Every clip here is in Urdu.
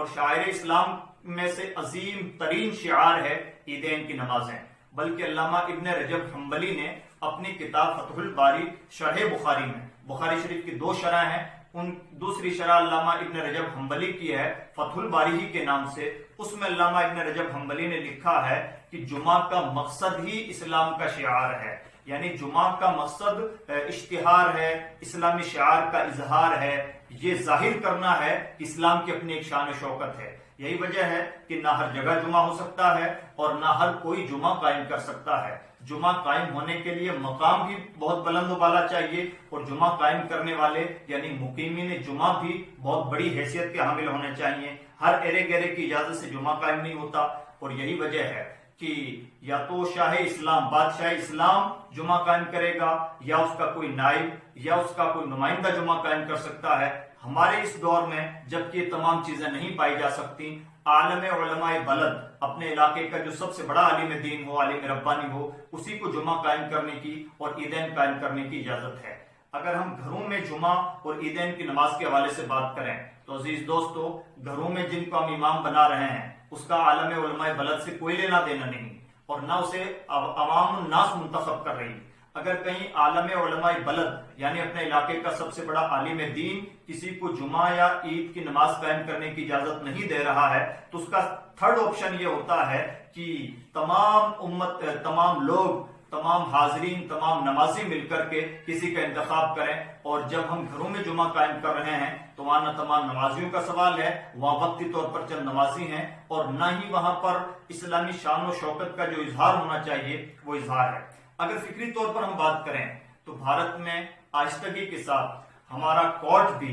اور شاعر اسلام میں سے عظیم ترین شعار ہے عیدین کی نمازیں، بلکہ علامہ ابن رجب حنبلی نے اپنی کتاب فتح الباری شرح بخاری میں، بخاری شریف کی 2 شرح ہیں، ان دوسری شرح علامہ ابن رجب حنبلی کی ہے فتح الباری ہی کے نام سے، اس میں علامہ ابن رجب حنبلی نے لکھا ہے کہ جمعہ کا مقصد ہی اسلام کا شعار ہے، یعنی جمعہ کا مقصد اشتہار ہے، اسلامی شعار کا اظہار ہے، یہ ظاہر کرنا ہے کہ اسلام کی اپنی ایک شان و شوکت ہے۔ یہی وجہ ہے کہ نہ ہر جگہ جمعہ ہو سکتا ہے اور نہ ہر کوئی جمعہ قائم کر سکتا ہے۔ جمعہ قائم ہونے کے لیے مقام بھی بہت بلند و بالا چاہیے، اور جمعہ قائم کرنے والے یعنی مقیمین جمعہ بھی بہت بڑی حیثیت کے حامل ہونے چاہیے۔ ہر ایرے گیرے کی اجازت سے جمعہ قائم نہیں ہوتا، اور یہی وجہ ہے کہ یا تو شاہ اسلام، بادشاہ اسلام جمعہ قائم کرے گا، یا اس کا کوئی نائب یا اس کا کوئی نمائندہ جمعہ قائم کر سکتا ہے۔ ہمارے اس دور میں جبکہ یہ تمام چیزیں نہیں پائی جا سکتی، عالم علماء بلد اپنے علاقے کا جو سب سے بڑا عالم دین ہو، عالم ربانی ہو، اسی کو جمعہ قائم کرنے کی اور عیدین قائم کرنے کی اجازت ہے۔ اگر ہم گھروں میں جمعہ اور عیدین کی نماز کے حوالے سے بات کریں تو عزیز دوستو، گھروں میں جن کو ہم امام بنا رہے ہیں اس کا عالم علماء بلد سے کوئی لینا دینا نہیں، اور نہ اسے عوام الناس منتخب کر رہی۔ اگر کہیں عالم علماء بلد یعنی اپنے علاقے کا سب سے بڑا عالم دین کسی کو جمعہ یا عید کی نماز قائم کرنے کی اجازت نہیں دے رہا ہے تو اس کا تھرڈ آپشن یہ ہوتا ہے کہ تمام امت، تمام لوگ، تمام حاضرین، تمام نمازی مل کر کے کسی کا انتخاب کریں، اور جب ہم گھروں میں جمعہ قائم کر رہے ہیں تو وہاں نہ تمام نمازیوں کا سوال ہے، وہاں وقتی طور پر چند نمازی ہیں، اور نہ ہی وہاں پر اسلامی شان و شوکت کا جو اظہار ہونا چاہیے وہ اظہار ہے۔ اگر فکری طور پر ہم بات کریں تو بھارت میں آہستگی کے ساتھ ہمارا کورٹ بھی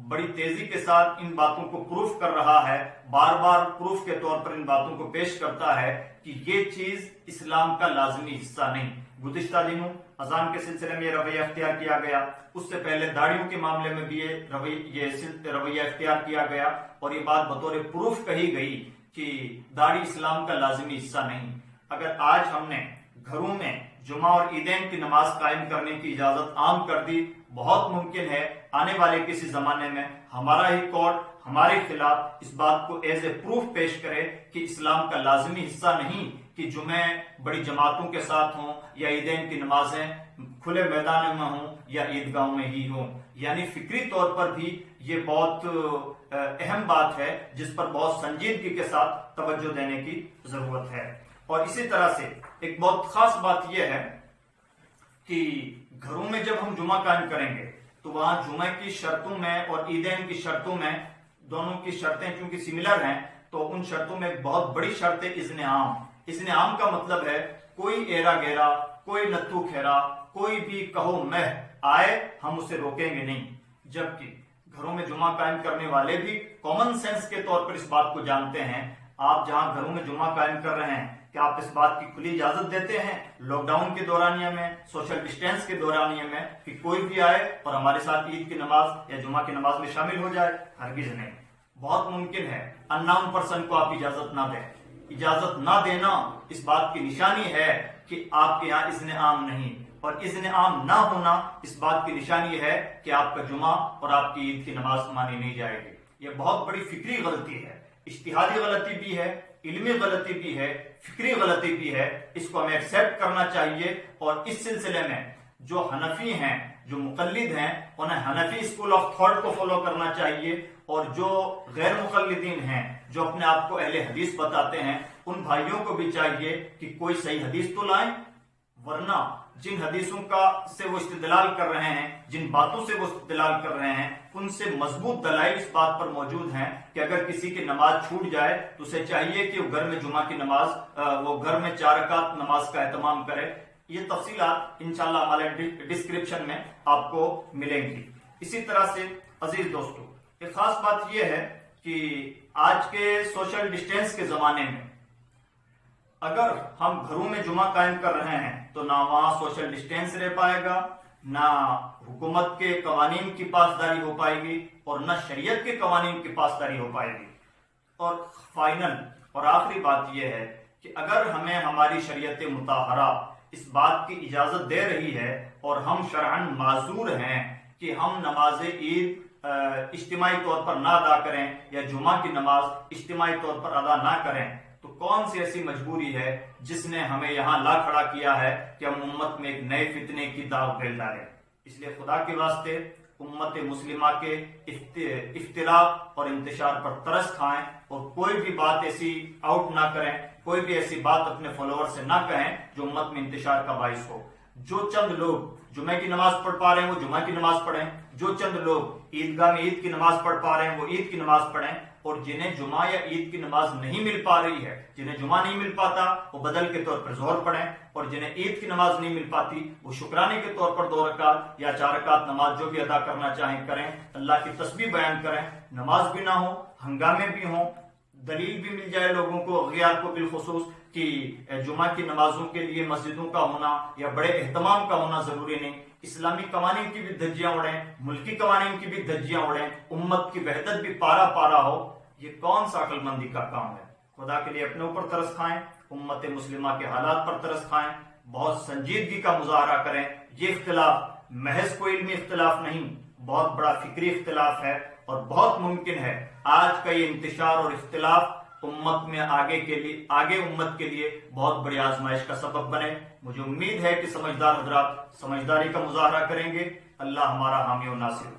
بڑی تیزی کے ساتھ ان باتوں کو پروف کر رہا ہے، بار بار پروف کے طور پر ان باتوں کو پیش کرتا ہے کہ یہ چیز اسلام کا لازمی حصہ نہیں۔ گزشتہ دنوں اذان کے سلسلے میں یہ رویہ اختیار کیا گیا، اس سے پہلے داڑھیوں کے معاملے میں بھی یہ رویہ اختیار کیا گیا، اور یہ بات بطور پروف کہی گئی کہ داڑھی اسلام کا لازمی حصہ نہیں۔ اگر آج ہم نے گھروں میں جمعہ اور عیدین کی نماز قائم کرنے کی اجازت عام کر دی، بہت ممکن ہے آنے والے کسی زمانے میں ہمارا ہی کورٹ ہمارے خلاف اس بات کو ایز اے پروف پیش کرے کہ اسلام کا لازمی حصہ نہیں کہ جمعے بڑی جماعتوں کے ساتھ ہوں یا عیدین کی نمازیں کھلے میدان میں ہوں یا عیدگاہوں میں ہی ہوں۔ یعنی فکری طور پر بھی یہ بہت اہم بات ہے جس پر بہت سنجیدگی کے ساتھ توجہ دینے کی ضرورت ہے۔ اور اسی طرح سے ایک بہت خاص بات یہ ہے کہ گھروں میں جب ہم جمعہ قائم کریں گے تو وہاں جمعہ کی شرطوں میں اور عیدین کی شرطوں میں، دونوں کی شرطیں چونکہ سملر ہیں، تو ان شرطوں میں ایک بہت بڑی شرط ہے اذن عام۔ اذن عام کا مطلب ہے کوئی ایرا گیرا، کوئی نتھو کھیرا، کوئی بھی کہو مہ آئے ہم اسے روکیں گے نہیں۔ جبکہ گھروں میں جمعہ قائم کرنے والے بھی کامن سینس کے طور پر اس بات کو جانتے ہیں۔ آپ جہاں گھروں میں جمعہ قائم کر رہے ہیں کہ آپ اس بات کی کھلی اجازت دیتے ہیں لاک ڈاؤن کے دورانیہ میں، سوشل ڈسٹینس کے دورانیہ میں، کہ کوئی بھی آئے اور ہمارے ساتھ عید کی نماز یا جمعہ کی نماز میں شامل ہو جائے؟ ہرگز نہیں۔ بہت ممکن ہے ان نون پرسن کو آپ اجازت نہ دیں۔ اجازت نہ دینا اس بات کی نشانی ہے کہ آپ کے یہاں اذن عام نہیں، اور اذن عام نہ ہونا اس بات کی نشانی ہے کہ آپ کا جمعہ اور آپ کی عید کی نماز مانی نہیں جائے گی۔ یہ بہت بڑی فکری غلطی ہے، اجتہادی غلطی بھی ہے، علمی غلطی بھی ہے، فکری غلطی بھی ہے۔ اس کو ہمیں ایکسیپٹ کرنا چاہیے، اور اس سلسلے میں جو حنفی ہیں، جو مقلد ہیں، انہیں حنفی اسکول آف تھاٹ کو فالو کرنا چاہیے، اور جو غیر مقلدین ہیں، جو اپنے آپ کو اہل حدیث بتاتے ہیں، ان بھائیوں کو بھی چاہیے کہ کوئی صحیح حدیث تو لائیں، ورنہ جن حدیثوں کا سے وہ استدلال کر رہے ہیں، جن باتوں سے وہ استدلال کر رہے ہیں، ان سے مضبوط دلائل اس بات پر موجود ہیں کہ اگر کسی کی نماز چھوٹ جائے تو اسے چاہیے کہ وہ گھر میں جمعہ کی نماز، وہ گھر میں 4 رکعت نماز کا اہتمام کرے۔ یہ تفصیلات انشاءاللہ ہمارے ڈسکرپشن میں آپ کو ملیں گی۔ اسی طرح سے عزیز دوستو، ایک خاص بات یہ ہے کہ آج کے سوشل ڈسٹینس کے زمانے میں اگر ہم گھروں میں جمعہ قائم کر رہے ہیں تو نہ وہاں سوشل ڈسٹینس رہ پائے گا، نہ حکومت کے قوانین کی پاسداری ہو پائے گی، اور نہ شریعت کے قوانین کی پاسداری ہو پائے گی۔ اور فائنل اور آخری بات یہ ہے کہ اگر ہمیں ہماری شریعت مطہرہ اس بات کی اجازت دے رہی ہے اور ہم شرعاً معذور ہیں کہ ہم نماز عید اجتماعی طور پر نہ ادا کریں یا جمعہ کی نماز اجتماعی طور پر ادا نہ کریں، تو کون سی ایسی مجبوری ہے جس نے ہمیں یہاں لا کھڑا کیا ہے کہ ہم امت میں ایک نئے فتنے کی داغ پھیل ڈالیں؟ اس لیے خدا کے واسطے امت مسلمہ کے اختلاف اور انتشار پر ترس کھائیں اور کوئی بھی بات ایسی آؤٹ نہ کریں، کوئی بھی ایسی بات اپنے فالوور سے نہ کہیں جو امت میں انتشار کا باعث ہو۔ جو چند لوگ جمعہ کی نماز پڑھ پا رہے ہیں وہ جمعہ کی نماز پڑھیں، جو چند لوگ عیدگاہ میں عید کی نماز پڑھ پا رہے ہیں وہ عید کی نماز پڑھیں، اور جنہیں جمعہ یا عید کی نماز نہیں مل پا رہی ہے، جنہیں جمعہ نہیں مل پاتا وہ بدل کے طور پر ظہر پڑھیں، اور جنہیں عید کی نماز نہیں مل پاتی وہ شکرانے کے طور پر 2 رکعت یا 4 رکعت نماز جو بھی ادا کرنا چاہیں کریں، اللہ کی تسبیح بیان کریں، نماز بھی نہ ہو، ہنگامے بھی ہوں، دلیل بھی مل جائے لوگوں کو، اغیار کو بالخصوص، کہ جمعہ کی نمازوں کے لیے مسجدوں کا ہونا یا بڑے اہتمام کا ہونا ضروری نہیں، اسلامی قوانین کی بھی دھجیاں اڑیں، ملکی قوانین کی بھی دھجیاں اڑیں، امت کی وحدت بھی پارا پارا ہو، یہ کون سا عقل مندی کا کام ہے؟ خدا کے لیے اپنے اوپر ترس کھائیں، امت مسلمہ کے حالات پر ترس کھائیں، بہت سنجیدگی کا مظاہرہ کریں۔ یہ اختلاف محض کوئی علمی اختلاف نہیں، بہت بڑا فکری اختلاف ہے، اور بہت ممکن ہے آج کا یہ انتشار اور اختلاف امت میں آگے امت کے لیے بہت بڑی آزمائش کا سبب بنے۔ مجھے امید ہے کہ سمجھدار حضرات سمجھداری کا مظاہرہ کریں گے۔ اللہ ہمارا حامی و ناصر۔